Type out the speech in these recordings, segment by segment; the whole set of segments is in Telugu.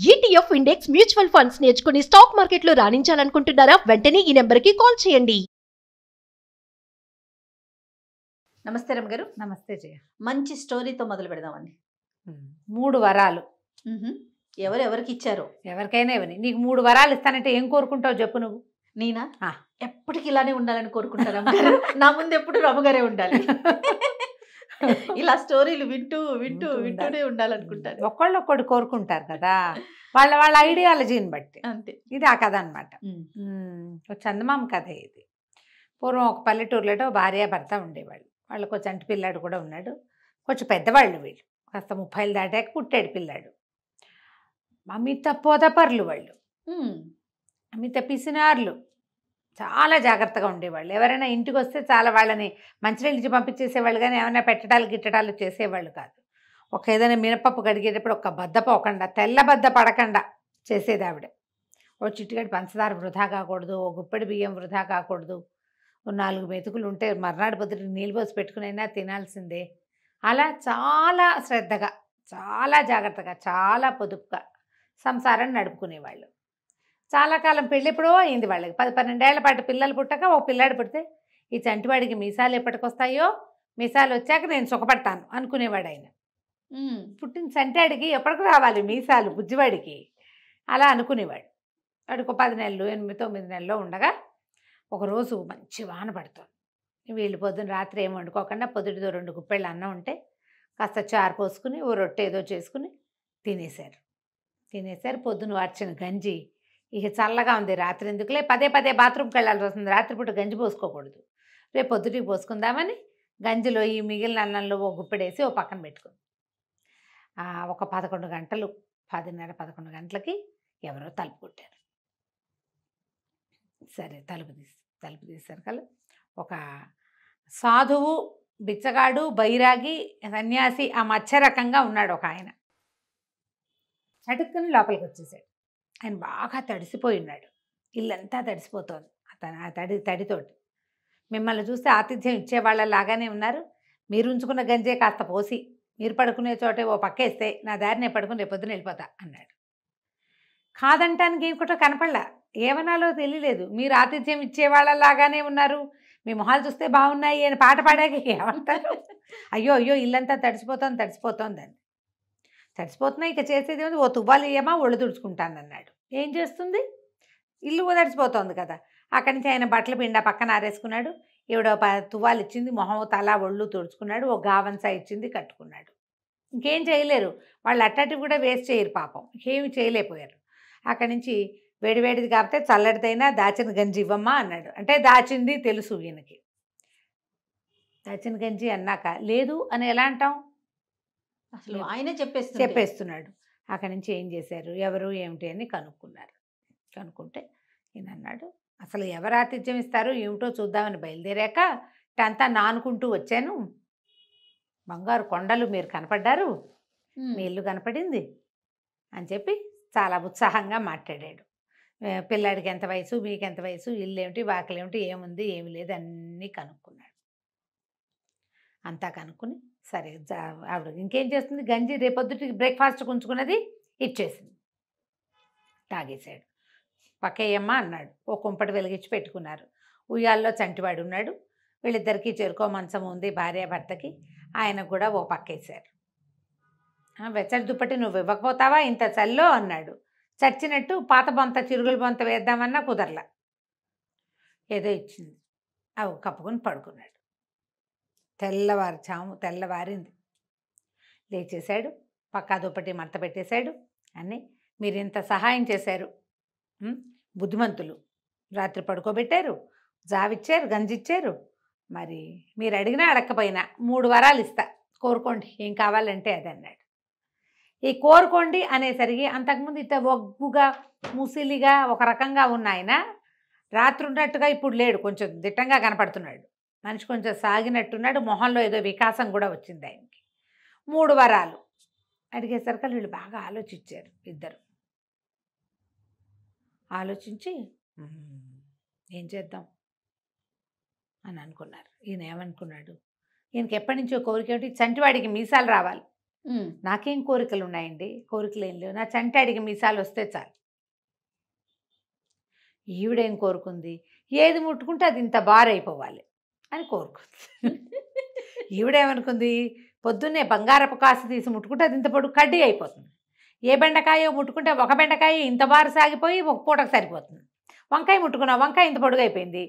ETF ఇండెక్స్ మ్యూచువల్ ఫండ్స్ నేర్చుకుని స్టాక్ మార్కెట్లో రాణించాలనుకుంటున్నారా? వెంటనే ఈ నెంబర్కి కాల్ చేయండి. నమస్తే రమ్య గారు. నమస్తే జయ. మంచి స్టోరీతో మొదలు పెడదామండి. 3 వరాలు ఎవరెవరికి ఇచ్చారో. ఎవరికైనా ఇవ్వని. నీకు 3 వరాలు ఇస్తానంటే ఏం కోరుకుంటావు చెప్పు నువ్వు? నేనా? ఎప్పటికి ఇలానే ఉండాలని కోరుకుంటారు రమ్మగారు. నా ముందు ఎప్పుడు రమ్మగారే ఉండాలి. ఇలా స్టోరీలు వింటూ వింటూ వింటూనే ఉండాలనుకుంటారు. ఒక్కళ్ళు కోరుకుంటారు కదా, వాళ్ళ వాళ్ళ ఐడియాలజీని బట్టి. అంతే. ఇది ఆ కథ అనమాట. చందమామ కథ ఇది. పూర్వం ఒక పల్లెటూరులో భార్య భర్త ఉండేవాళ్ళు. వాళ్ళకు చంటి పిల్లాడు కూడా ఉన్నాడు. కొంచెం పెద్దవాళ్ళు వీళ్ళు, కాస్త 30 దాటాక పుట్టాడు పిల్లాడు. అమిత పొదపర్లు వాళ్ళు, అమిత పిసినార్లు, చాలా జాగ్రత్తగా ఉండేవాళ్ళు. ఎవరైనా ఇంటికి వస్తే చాలా వాళ్ళని మంచినీళ్ళు ఇచ్చి పంపించేసేవాళ్ళు, కానీ ఏమైనా పెట్టడాలు గిట్టడాలు చేసేవాళ్ళు కాదు. ఒక ఏదైనా మినపప్పు కడిగేటప్పుడు ఒక బద్ద పోకుండా, తెల్ల బద్ద పడకుండా చేసేది ఆవిడ. ఓ చిటికడి పంచదార వృధా కాకూడదు, ఓ గుప్పెడి బియ్యం వృధా కాకూడదు, ఓ 4 మెతుకులు ఉంటే మర్నాడు పొద్దుట నీళ్ళు పోసి పెట్టుకునైనా తినాల్సిందే. అలా చాలా శ్రద్ధగా, చాలా జాగ్రత్తగా, చాలా పొదుపుగా సంసారం నడుపుకునేవాళ్ళు. చాలా కాలం పెళ్ళి ఎప్పుడో అయింది వాళ్ళకి. 10-12 ఏళ్ల పాటు పిల్లలు పుట్టక ఒక పిల్లాడు పుడితే, ఈ చంటివాడికి మీసాలు ఎప్పటికొస్తాయో, మీసాలు వచ్చాక నేను సుఖపడతాను అనుకునేవాడు ఆయన. పుట్టిన చంటాడికి ఎప్పటికి రావాలి మీసాలు బుజ్జివాడికి, అలా అనుకునేవాడు. వాడికి 10 నెలలు 8-9 నెలల్లో ఉండగా ఒకరోజు మంచి వాన పడుతుంది. వీళ్ళు పొద్దున్న రాత్రి ఏం వండుకోకుండా పొద్దుటిదో 2 గుప్పెళ్ళు అన్నం ఉంటే కాస్త చారు పోసుకుని ఓ రొట్టె ఏదో చేసుకుని తినేశారు. పొద్దున వార్చిన గంజి ఇక చల్లగా ఉంది, రాత్రి ఎందుకులే పదే బాత్రూమ్కి వెళ్ళాల్సి వస్తుంది, రాత్రిపూట గంజి పోసుకోకూడదు, రేపు పొద్దుటికి పోసుకుందామని గంజిలో ఈ మిగిలిన అన్నంలో ఓ గుప్పెడేసి ఓ పక్కన పెట్టుకుంది. ఒక 11 గంటలు, 10:30-11 గంటలకి ఎవరో తలుపు కొట్టారు. సరే తలుపు తీశారు కదా, ఒక సాధువు, బిచ్చగాడు, బైరాగి, సన్యాసి ఆ మధ్య రకంగా ఉన్నాడు ఒక ఆయన. చటుక్కుని లోపలికి వచ్చేసాడు. ఆయన బాగా తడిసిపోయి ఉన్నాడు, ఇల్లంతా తడిసిపోతోంది అతను ఆ తడితోటి. మిమ్మల్ని చూస్తే ఆతిథ్యం ఇచ్చేవాళ్ళలాగానే ఉన్నారు, మీరు ఉంచుకున్న గంజే కాస్త పోసి మీరు పడుకునే చోటే ఓ పక్కేస్తే నా దారినే పడుకుని రేపు పొద్దున వెళ్ళిపోతా అన్నాడు. కాదంటానికి ఇంకోటో కనపడలా, ఏమనాలో తెలియలేదు. మీరు ఆతిథ్యం ఇచ్చేవాళ్ళలాగానే ఉన్నారు, మీ మొహాలు చూస్తే బాగున్నాయి అని పాట పాడాక ఏమంటారు? అయ్యో ఇల్లంతా తడిసిపోతోందని. తడిసిపోతున్నా ఇక చేసేది ఏముంది, ఓ తువ్వాలు ఇయ్యమా ఒళ్ళు తుడుచుకుంటాను అన్నాడు. ఏం చేస్తుంది, ఇల్లు తడిసిపోతోంది కదా. అక్కడి నుంచి ఆయన బట్టలు పిండా పక్కన ఆరేసుకున్నాడు. ఈవిడ తువ్వాలు ఇచ్చింది, మొహం తల ఒళ్ళు తుడుచుకున్నాడు, ఓ గావంసా ఇచ్చింది కట్టుకున్నాడు. ఇంకేం చేయలేరు వాళ్ళు, అట్టటివి కూడా వేస్ట్ చేయరు పాపం, ఇంకేమి చేయలేకపోయారు. అక్కడి నుంచి వేడివేడిది కాకపోతే చల్లడిదైనా దాచిన గంజి ఇవ్వమ్మా అన్నాడు. అంటే దాచింది తెలుసు ఈయనకి. దాచిన గంజి అన్నాక లేదు అని ఎలా అంటాం, అసలు ఆయనే చెప్పేస్తున్నాడు. అక్కడి నుంచి ఏం చేశారు, ఎవరు ఏమిటి అని కనుక్కుంటే ఈయన అన్నాడు, అసలు ఎవరు ఆతిథ్యం ఇస్తారో ఏమిటో చూద్దామని బయలుదేరాక అంతా నానుకుంటూ వచ్చాను, బంగారు కొండలు మీరు కనపడ్డారు, మీ ఇల్లు కనపడింది అని చెప్పి చాలా ఉత్సాహంగా మాట్లాడాడు. పిల్లాడికి ఎంత వయసు, మీకు ఎంత వయసు, ఇల్లు ఏమిటి, వాకిలు ఏమిటి, ఏముంది ఏమి లేదు అన్నీ కనుక్కున్నాడు. అంతా కనుక్కుని సరే ఆవిడ ఇంకేం చేస్తుంది, గంజి రేపొద్దుటికి బ్రేక్ఫాస్ట్ ఉంచుకున్నది ఇచ్చేసింది. తాగేశాడు. పక్కేయమ్మా అన్నాడు. ఓ కుంపటి వెలిగించి పెట్టుకున్నారు. ఉయ్యాల్లో చంటివాడు ఉన్నాడు. వీళ్ళిద్దరికీ చెరుకో మంచం ఉంది భార్య భర్తకి. ఆయనకు కూడా ఓ పక్కేశారు. వెచ్చడి దుప్పటి నువ్వు ఇవ్వకపోతావా ఇంత చల్లో అన్నాడు. చచ్చినట్టు పాత బొంత చిరుగుల బొంత వేద్దామన్నా కుదరలా. ఏదో ఇచ్చింది, అవి కప్పుకొని పడుకున్నాడు. తెల్లవారింది. లేచేశాడు, పక్కా దుప్పటి మడత పెట్టేశాడు. అని మీరు ఇంత సహాయం చేశారు, బుద్ధిమంతులు, రాత్రి పడుకోబెట్టారు, జావిచ్చారు, గంజిచ్చారు, మరి మీరు అడిగినా అడగకపోయినా 3 వరాలు ఇస్తా, కోరుకోండి ఏం కావాలంటే అది అన్నాడు. ఈ కోరుకోండి అనేసరికి అంతకుముందు ఇట్లా ఒగ్గుగా ముసిలిగా ఒక రకంగా ఉన్న ఆయన రాత్రి ఉన్నట్టుగా ఇప్పుడు లేడు, కొంచెం దిట్టంగా కనపడుతున్నాడు. మనిషి కొంచెం సాగినట్టున్నాడు, మొహంలో ఏదో వికాసం కూడా వచ్చింది ఆయనకి. 3 వరాలు అడిగేసరికి వీళ్ళు బాగా ఆలోచించారు. ఇద్దరు ఆలోచించి ఏం చేద్దాం అని అనుకున్నారు. ఈయన ఏమనుకున్నాడు, ఈయనకి ఎప్పటి నుంచో కోరిక ఏమిటి, చంటివాడికి మీసాలు రావాలి, నాకేం కోరికలు ఉన్నాయండి, కోరికలు ఏం లేవు, నా చంటాడికి మీసాలు వస్తే చాలు. ఈవిడేం కోరుకుంది, ఏది ముట్టుకుంటే అది ఇంత బారైపోవాలి అని కోరుకుంది. ఈవిడేమనుకుంది, పొద్దున్నే బంగారపు కాసు తీసి ముట్టుకుంటే అది ఇంత పొడుగు కడ్డీ అయిపోతుంది. ఏ బెండకాయో ముట్టుకుంటే ఒక బెండకాయ ఇంత బారు సాగిపోయి ఒక పూటకు సరిపోతుంది. వంకాయ ముట్టుకున్నావు, వంకాయ ఇంత పొడుగు అయిపోయింది.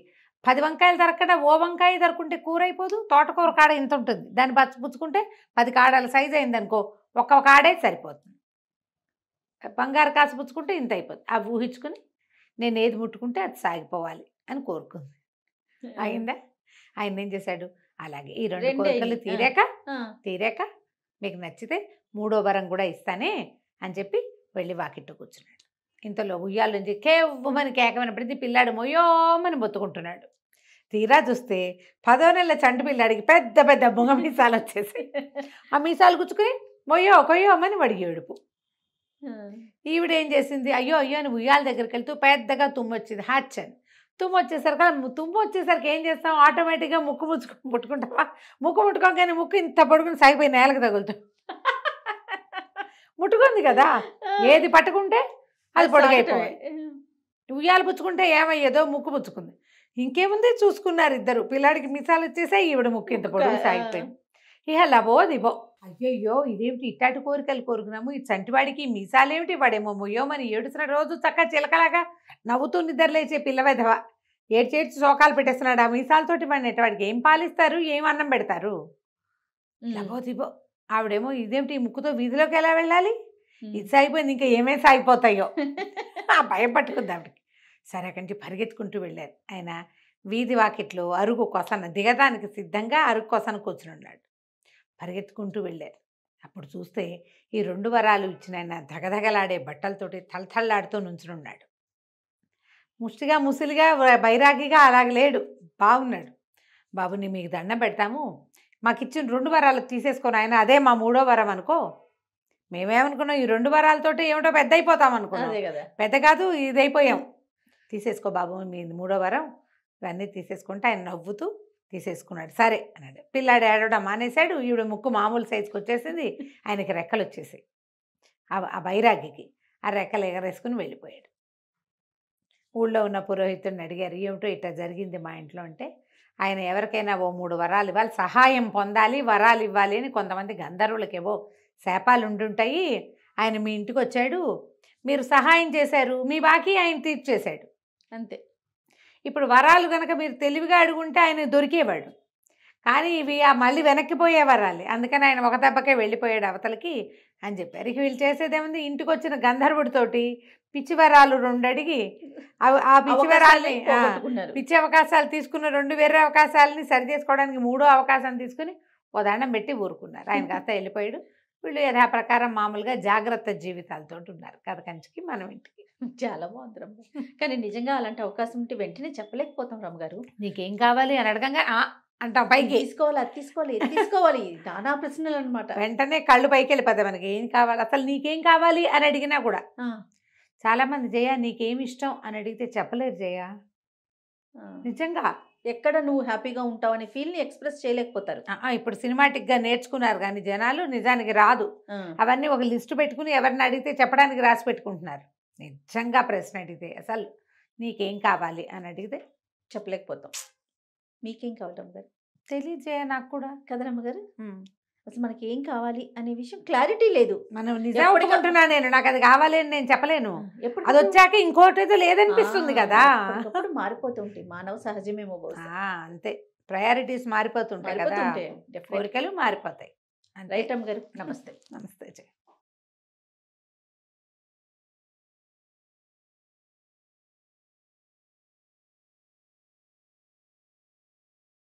10 వంకాయలు దొరకకుండా ఓ వంకాయ దొరుకుంటే కూర అయిపోదు. తోటకూర కాడ ఇంత ఉంటుంది, దాన్ని పుచ్చుకుంటే 10 కాడల సైజు అయిందనుకో, ఒక్క కాడే సరిపోతుంది. బంగారు కాసు పుచ్చుకుంటే ఇంత అయిపోతుంది. అవి ఊహించుకుని నేను ఏది ముట్టుకుంటే అది సాగిపోవాలి అని కోరుకుంది. అయిందా? ఆయన ఏం చేశాడు, అలాగే ఈ 2 కోరికలు తీరాక మీకు నచ్చితే 3వ వరం కూడా ఇస్తానే అని చెప్పి వెళ్ళి వాకిట్టు కూర్చున్నాడు. ఇంతలో ఉయ్యాల నుంచి కేవ్వమని కేకమని పిల్లాడు మొయ్యోమని మొత్తుకుంటున్నాడు. తీరా చూస్తే 10వ నెలల చంటి పిల్లాడికి పెద్ద పెద్ద బొంగ మీసాలు వచ్చేసి ఆ మీసాలు గుచ్చుకుని మొయ్యో కొయ్యోమని వాడికి ఏడుపు. ఈవిడేం చేసింది, అయ్యో అయ్యో అని ఉయ్యాల దగ్గరికి వెళ్తూ పెద్దగా తుమ్ము వచ్చింది, హ్యాచ్ అని. తుమ్ము వచ్చేసరికి ఏం చేస్తాం, ఆటోమేటిక్గా ముక్కు ముట్టుకుంటావా, ముక్కు ముట్టుకోగానే ముక్కు ఇంత పడుకుని సాగిపోయి నేలకు తగులుతాం. ముట్టుకుంది కదా, ఏది పట్టుకుంటే అది పొడుగైపోవాలి. ఉయ్యాలు పుచ్చుకుంటే ఏమయ్యేదో ముక్కు పుచ్చుకుంది. ఇంకేముంది, చూసుకున్నారు ఇద్దరు. పిల్లాడికి మిసాలు వచ్చేసాయి, ఈవిడ ముక్కు ఇంత పొడుగు సాగిపోయింది. ఇహ లబో దిబో, అయ్యయ్యో ఇదేమిటి ఇట్టాటి కోరికలు కోరుకున్నాము, ఈ చంటివాడికి మీసాలేమిటి, వాడేమో మొయ్యోమని ఏడుస్తున్నాడు. రోజు చక్కగా చిలకలాగా నవ్వుతూ నిద్రలేచే పిల్లవెధవ ఏడ్చేడ్చి శోకాలు పెట్టేస్తున్నాడు. ఆ మీసాలతోటి వాడికి ఏం పాలిస్తారు, ఏం అన్నం పెడతారు. లబో దిబో, ఆవిడేమో ఇదేమిటి ఈ ముక్కుతో వీధిలోకి ఎలా వెళ్ళాలి, ఇది సాగిపోయింది, ఇంకా ఏమేమి సాగిపోతాయో ఆ భయం పట్టుకుంది ఆవిడకి. సరే అక్కడి నుంచి పరిగెత్తుకుంటూ వెళ్ళారు. ఆయన వీధి వాకిట్లో అరుగు కొసన దిగడానికి సిద్ధంగా అరుగు కొసన కూర్చుని ఉన్నాడు. పరిగెత్తుకుంటూ వెళ్ళారు. అప్పుడు చూస్తే ఈ 2 వరాలు ఇచ్చిన ఆయన ధగధగలాడే బట్టలతోటి తలతల్లాడుతూ నుంచునున్నాడు. ముసిలిగా బైరాగిగా అలాగ లేడు, బాగున్నాడు. బాబుని మీకు దండం పెడతాము, మాకు ఇచ్చిన 2 వరాలు తీసేసుకొని ఆయన అదే మా 3వ వరం అనుకో. మేమేమనుకున్నాం, ఈ 2 వరాలతోటి ఏమిటో పెద్ద అయిపోతాం అనుకున్నాం. పెద్ద కాదు, ఇదైపోయాం. తీసేసుకో బాబు మీ 3వ వరం, ఇవన్నీ తీసేసుకుంటే ఆయన నవ్వుతూ తీసేసుకున్నాడు. సరే అన్నాడు. పిల్లాడు ఏడవడం మానేశాడు. ఈవిడ ముక్కు మామూలు సైజుకి వచ్చేసింది. ఆయనకి రెక్కలు వచ్చేసాయి. ఆ బైరాగికి ఆ రెక్కలు ఎగరేసుకుని వెళ్ళిపోయాడు. ఊళ్ళో ఉన్న పురోహితుడిని అడిగారు, ఏమిటో ఇట్లా జరిగింది మా ఇంట్లో అంటే, ఆయన ఎవరికైనా ఓ 3 వరాలు ఇవ్వాలి, సహాయం పొందాలి, వరాలు ఇవ్వాలి అని కొంతమంది గంధర్వులకేవో శాపాలు ఉండుంటాయి. ఆయన మీ ఇంటికి వచ్చాడు, మీరు సహాయం చేశారు, మీ బాకీ ఆయన తీర్చేశాడు అంతే. ఇప్పుడు వరాలు కనుక మీరు తెలివిగా అడుగుంటే ఆయన దొరికేవాడు. కానీ ఇవి మళ్ళీ వెనక్కిపోయే వరాలి, అందుకని ఆయన ఒక దెబ్బకే వెళ్ళిపోయాడు అవతలకి అని చెప్పారు. ఇక వీళ్ళు చేసేదేముంది, ఇంటికి వచ్చిన గంధర్వుడితోటి పిచ్చి వరాలు 2 అడిగి ఆ పిచ్చి వరాల్ని పిచ్చి అవకాశాలు తీసుకున్న 2 వేరే అవకాశాలని సరి చేసుకోవడానికి 3వ అవకాశం తీసుకుని ఓ దండం పెట్టి ఊరుకున్నారు. ఆయన కాస్త వెళ్ళిపోయాడు. వీళ్ళు యథాప్రకారం మామూలుగా జాగ్రత్త జీవితాలతో ఉన్నారు. కథ కంచికి మనం ఇంటికి. చాలా బాగుంది రమ్మ. కానీ నిజంగా అలాంటి అవకాశం ఉంటే వెంటనే చెప్పలేకపోతాం రమ్మగారు. నీకేం కావాలి అని అడగంగా అంటాం, పైకి తీసుకోవాలి, అది తీసుకోవాలి, ఇది తీసుకోవాలి, నానా ప్రశ్నలు అనమాట. వెంటనే కళ్ళు పైకి వెళ్ళిపోతాయి. మనకి ఏం కావాలి, అసలు నీకేం కావాలి అని అడిగినా కూడా చాలా మంది జయ నీకేమి ఇష్టం అని అడిగితే చెప్పలేరు జయ. నిజంగా ఎక్కడ నువ్వు హ్యాపీగా ఉంటావు అనే ఫీల్ని ఎక్స్ప్రెస్ చేయలేకపోతారు. ఇప్పుడు సినిమాటిక్గా నేర్చుకున్నారు కానీ జనాలు నిజానికి రాదు. అవన్నీ ఒక లిస్టు పెట్టుకుని ఎవరిని అడిగితే చెప్పడానికి రాసి పెట్టుకుంటున్నారు. నిజంగా ప్రశ్న అడిగితే అసలు నీకేం కావాలి అని అడిగితే చెప్పలేకపోతాం. మీకేం కావాలి రమ్మగారు? తెలియజేయ నాకు కూడా కదా రమ్మగారు. అసలు మనకి ఏం కావాలి అనే విషయం క్లారిటీ లేదు. మనం నిజం అనుకుంటున్నా నేను, నాకు అది కావాలి అని నేను చెప్పలేను. ఎప్పుడు అది వచ్చాక ఇంకోటి అయితే లేదనిపిస్తుంది కదా. మారిపోతుంటాయి, మానవ సహజమేమో. అంతే, ప్రయారిటీస్ మారిపోతుంటాయి కదా, కోరికలు మారిపోతాయి. రైట్ రమ్మగారు. నమస్తే. నమస్తే జయ.